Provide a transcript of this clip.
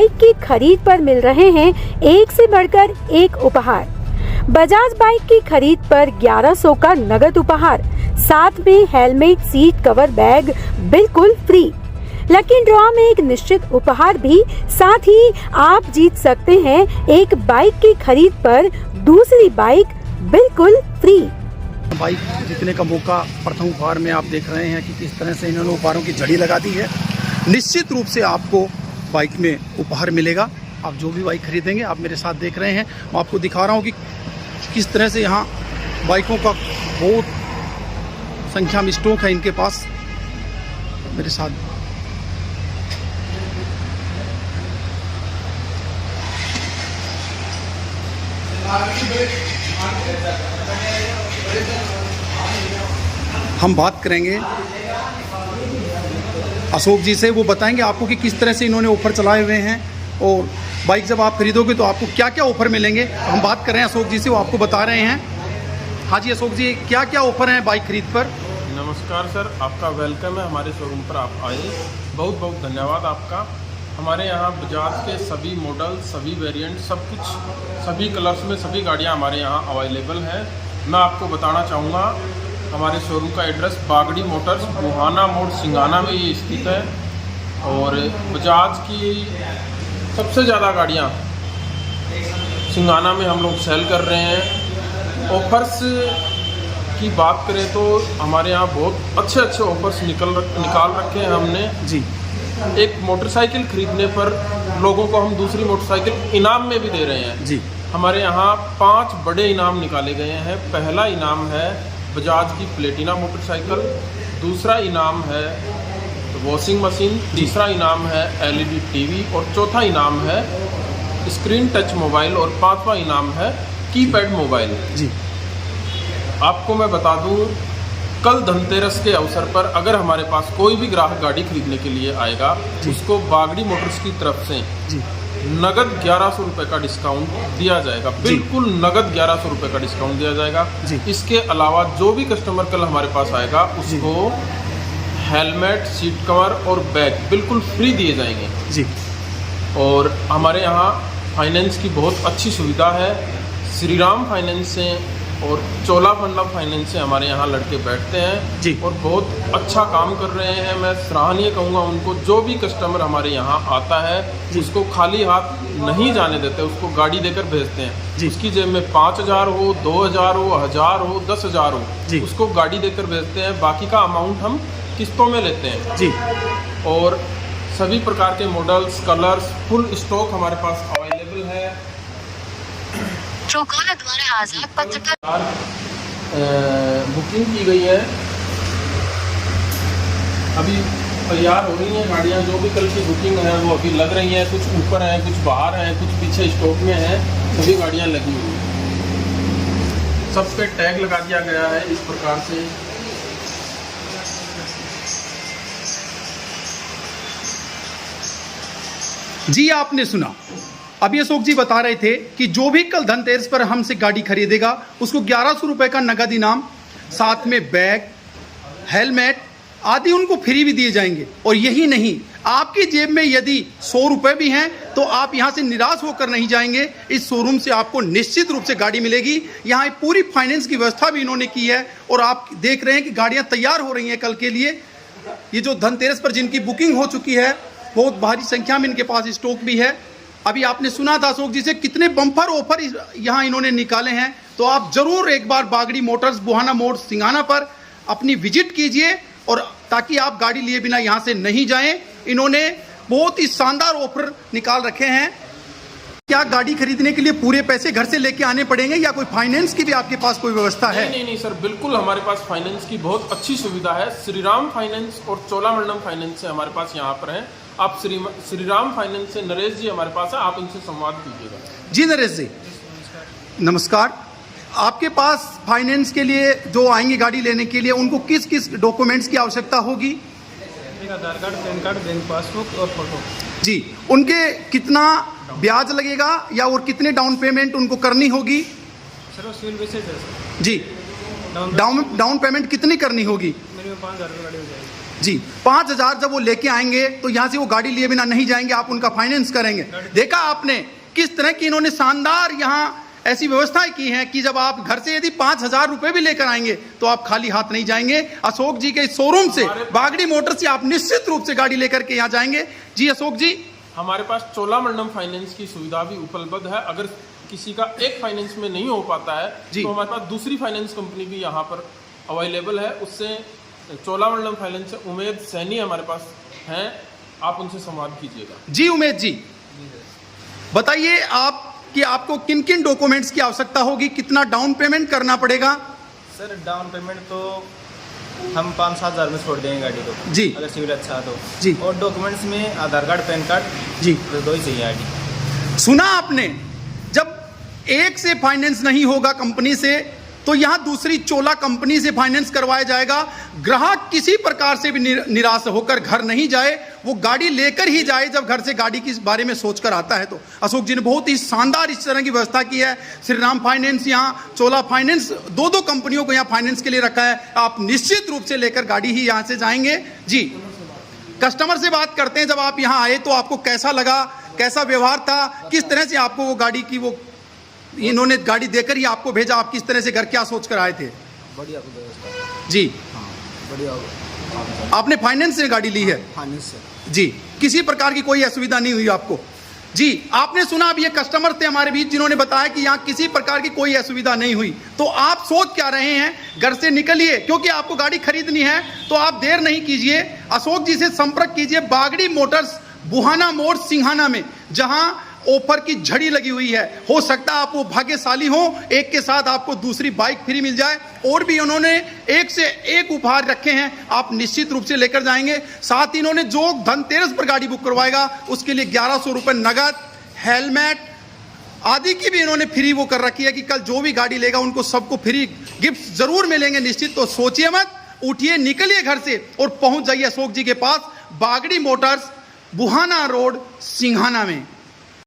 Bike की खरीद पर मिल रहे हैं एक से बढ़कर एक उपहार। बजाज बाइक की खरीद पर 1100 का नगद उपहार, साथ में हेलमेट, सीट कवर, बैग बिल्कुल फ्री। लकी ड्रॉ में एक निश्चित उपहार भी, साथ ही आप जीत सकते हैं एक बाइक की खरीद पर दूसरी बाइक बिल्कुल फ्री। बाइक जीतने का मौका प्रथम उपहार में आप देख रहे हैं कि किस तरह से इन्होंने उपहारों की झड़ी लगा दी है। निश्चित रूप से आपको बाइक में उपहार मिलेगा। आप जो भी बाइक खरीदेंगे, आप मेरे साथ देख रहे हैं, मैं आपको दिखा रहा हूँ कि किस तरह से यहाँ बाइकों का बहुत संख्या में स्टॉक है इनके पास। मेरे साथ हम बात करेंगे अशोक जी से, वो बताएंगे आपको कि किस तरह से इन्होंने ऑफर चलाए हुए हैं और बाइक जब आप खरीदोगे तो आपको क्या क्या ऑफर मिलेंगे। हम बात कर रहे हैं अशोक जी से, वो आपको बता रहे हैं। हाँ जी अशोक जी, क्या क्या ऑफर हैं बाइक खरीद पर? नमस्कार सर, आपका वेलकम है हमारे शोरूम पर। आप आए, बहुत बहुत धन्यवाद आपका। हमारे यहाँ बजाज के सभी मॉडल, सभी वेरिएंट, सब कुछ, सभी कलर्स में सभी गाड़ियाँ हमारे यहाँ अवेलेबल हैं। मैं आपको बताना चाहूँगा हमारे शोरूम का एड्रेस बागड़ी मोटर्स, बुहाना मोड़, सिंगाना में ये स्थित है। और बजाज की सबसे ज़्यादा गाड़ियाँ सिंगाना में हम लोग सेल कर रहे हैं। ऑफर्स की बात करें तो हमारे यहाँ बहुत अच्छे अच्छे ऑफर्स निकाल रखे हैं हमने जी। एक मोटरसाइकिल खरीदने पर लोगों को हम दूसरी मोटरसाइकिल इनाम में भी दे रहे हैं जी। हमारे यहाँ 5 बड़े इनाम निकाले गए हैं। पहला इनाम है बजाज की प्लेटिना मोटरसाइकिल, दूसरा इनाम है वॉशिंग मशीन, तीसरा इनाम है LED टीवी और चौथा इनाम है स्क्रीन टच मोबाइल और पांचवा इनाम है कीपैड मोबाइल जी। आपको मैं बता दूं, कल धनतेरस के अवसर पर अगर हमारे पास कोई भी ग्राहक गाड़ी खरीदने के लिए आएगा, उसको बागड़ी मोटर्स की तरफ से जी नगद 1100 रुपये का डिस्काउंट दिया जाएगा। बिल्कुल नगद 1100 रुपये का डिस्काउंट दिया जाएगा जी। इसके अलावा जो भी कस्टमर कल हमारे पास आएगा उसको हेलमेट, सीट कवर और बैग बिल्कुल फ्री दिए जाएंगे जी। और हमारे यहाँ फाइनेंस की बहुत अच्छी सुविधा है। श्रीराम फाइनेंस से और चोलामंडलम फाइनेंस से हमारे यहाँ लड़के बैठते हैं जी। और बहुत अच्छा काम कर रहे हैं। मैं सराहनीय कहूँगा उनको। जो भी कस्टमर हमारे यहाँ आता है उसको खाली हाथ नहीं जाने देते, उसको गाड़ी देकर भेजते हैं। उसकी जेब में 5000 हो, 2000 हो, 1000 हो, 10,000 हो, उसको गाड़ी देकर भेजते हैं। बाकी का अमाउंट हम किस्तों में लेते हैं जी। और सभी प्रकार के मॉडल्स, कलर्स, फुल स्टॉक हमारे पास अवेलेबल है। द्वारा आजाद पत्रकार बुकिंग की गई है, अभी तैयार हो रही हैं गाड़ियाँ। जो भी कल की बुकिंग है वो अभी लग रही हैं। कुछ ऊपर हैं, कुछ बाहर हैं, कुछ पीछे स्टॉक में हैं। सभी गाड़ियाँ लगी हुई हैं। सब पे टैग लगा दिया गया है इस प्रकार से। जी आपने सुना, अभी अशोक जी बता रहे थे कि जो भी कल धनतेरस पर हमसे गाड़ी खरीदेगा उसको 1100 रुपये का नगद इनाम, साथ में बैग, हेलमेट आदि उनको फ्री भी दिए जाएंगे। और यही नहीं, आपकी जेब में यदि 100 रुपये भी हैं तो आप यहाँ से निराश होकर नहीं जाएंगे। इस शोरूम से आपको निश्चित रूप से गाड़ी मिलेगी। यहाँ पूरी फाइनेंस की व्यवस्था भी इन्होंने की है और आप देख रहे हैं कि गाड़ियाँ तैयार हो रही हैं कल के लिए। ये जो धनतेरस पर जिनकी बुकिंग हो चुकी है, बहुत भारी संख्या में इनके पास स्टॉक भी है। अभी आपने सुना था अशोक जी से कितने बम्पर ऑफर यहाँ इन्होंने निकाले हैं। तो आप जरूर एक बार बागड़ी मोटर्स, बुहाना मोड़, सिंगाना पर अपनी विजिट कीजिए और ताकि आप गाड़ी लिए बिना यहाँ से नहीं जाएं। इन्होंने बहुत ही शानदार ऑफर निकाल रखे हैं। क्या गाड़ी खरीदने के लिए पूरे पैसे घर से लेके आने पड़ेंगे या कोई फाइनेंस की भी आपके पास कोई व्यवस्था है? नहीं सर, बिल्कुल हमारे पास फाइनेंस की बहुत अच्छी सुविधा है। श्रीराम फाइनेंस और चोलामंडलम फाइनेंस से हमारे पास यहाँ पर हैं। आप श्रीराम फाइनेंस से नरेश जी हमारे पास है, आप इनसे संवाद कीजिएगा। जी नरेश जी नमस्कार। आपके पास फाइनेंस के लिए जो आएंगे गाड़ी लेने के लिए, उनको किस किस डॉक्यूमेंट्स की आवश्यकता होगी? Aadhaar card, PAN card, bank passbook और फोटो। जी। उनके कितना ब्याज लगेगा या और कितने डाउन पेमेंट उनको करनी होगी? सर सिविल बेसिस है सर। जी। डाउन पेमेंट कितनी करनी होगी? मिनिमम 5000 रुपये गाड़ी हो जाएगी। जी 5,000 जब वो लेके आएंगे तो यहाँ से वो गाड़ी लिए बिना नहीं जाएंगे, आप उनका फाइनेंस करेंगे। देखा आपने किस तरह की इन्होंने शानदार यहाँ ऐसी व्यवस्थाएं की हैं कि जब आप घर से यदि 5,000 रुपए भी लेकर आएंगे तो आप खाली हाथ नहीं जाएंगे। अशोक जी के शोरूम से बागड़ी मोटर से आप निश्चित रूप से गाड़ी लेकर के यहाँ जाएंगे। जी अशोक जी, हमारे पास चोलामंडलम फाइनेंस की सुविधा भी उपलब्ध है। अगर किसी का एक फाइनेंस में नहीं हो पाता है जी। तो हमारे पास दूसरी फाइनेंस कंपनी भी यहाँ पर अवेलेबल है। उससे चोलामंडलम फाइनेंस से उमेद सैनी हमारे पास हैं, आप उनसे संवाद कीजिएगा। जी उमेद जी, बताइए आप कि आपको किन किन डॉक्यूमेंट्स की आवश्यकता होगी, कितना डाउन पेमेंट करना पड़ेगा? सर डाउन पेमेंट तो हम 5-7 हज़ार में छोड़ देंगे गाड़ी को जी। अगर सिविल अच्छा है तो जी। और डॉक्यूमेंट्स में आधार कार्ड, पैन कार्ड जी। तो 2 ही चाहिए आईडी। सुना आपने, जब एक से फाइनेंस नहीं होगा कंपनी से तो यहां दूसरी चोला कंपनी से फाइनेंस करवाया जाएगा। ग्राहक किसी प्रकार से भी निराश होकर घर नहीं जाए, वो गाड़ी लेकर ही जाए जब घर से गाड़ी के बारे में सोचकर आता है। तो अशोक जी ने बहुत ही शानदार इस तरह की व्यवस्था की है। श्री राम फाइनेंस, यहाँ चोला फाइनेंस, दो कंपनियों को यहाँ फाइनेंस के लिए रखा है। आप निश्चित रूप से लेकर गाड़ी ही यहाँ से जाएंगे। जी, कस्टमर से बात करते हैं, जब आप यहाँ आए तो आपको कैसा लगा, कैसा व्यवहार था, किस तरह से आपको वो गाड़ी की वो इन्होंने गाड़ी देकर ही आपको भेजा, आप किस तरह से घर क्या सोच कर आए थे? बढ़िया व्यवस्था जी, बढ़िया। आपने फाइनेंस से गाड़ी ली है? फाइनेंस से जी, किसी प्रकार की कोई असुविधा नहीं हुई आपको? जी, आपने सुना, अब ये कस्टमर थे हमारे बीच जिन्होंने बताया कि यहाँ किसी प्रकार की कोई असुविधा नहीं हुई। तो आप सोच क्या रहे हैं? घर से निकलिए, क्योंकि आपको गाड़ी खरीदनी है तो आप देर नहीं कीजिए, अशोक जी से संपर्क कीजिए। बागड़ी मोटर्स, बुहाना मोड़, सिंघाना में, जहां ऑफर की झड़ी लगी हुई है। हो सकता है आप वो भाग्यशाली हो, एक के साथ आपको दूसरी बाइक फ्री मिल जाए। और भी उन्होंने एक से एक उपहार रखे हैं, आप निश्चित रूप से लेकर जाएंगे। साथ ही इन्होंने जो धनतेरस पर गाड़ी बुक करवाएगा उसके लिए 1100 रुपये नगद, हेलमेट आदि की भी इन्होंने फ्री वो कर रखी है कि कल जो भी गाड़ी लेगा उनको सबको फ्री गिफ्ट जरूर मिलेंगे निश्चित। तो सोचिए मत, उठिए, निकलिए घर से और पहुंच जाइए अशोक जी के पास, बागड़ी मोटर्स, बुहाना रोड, सिंघाना में।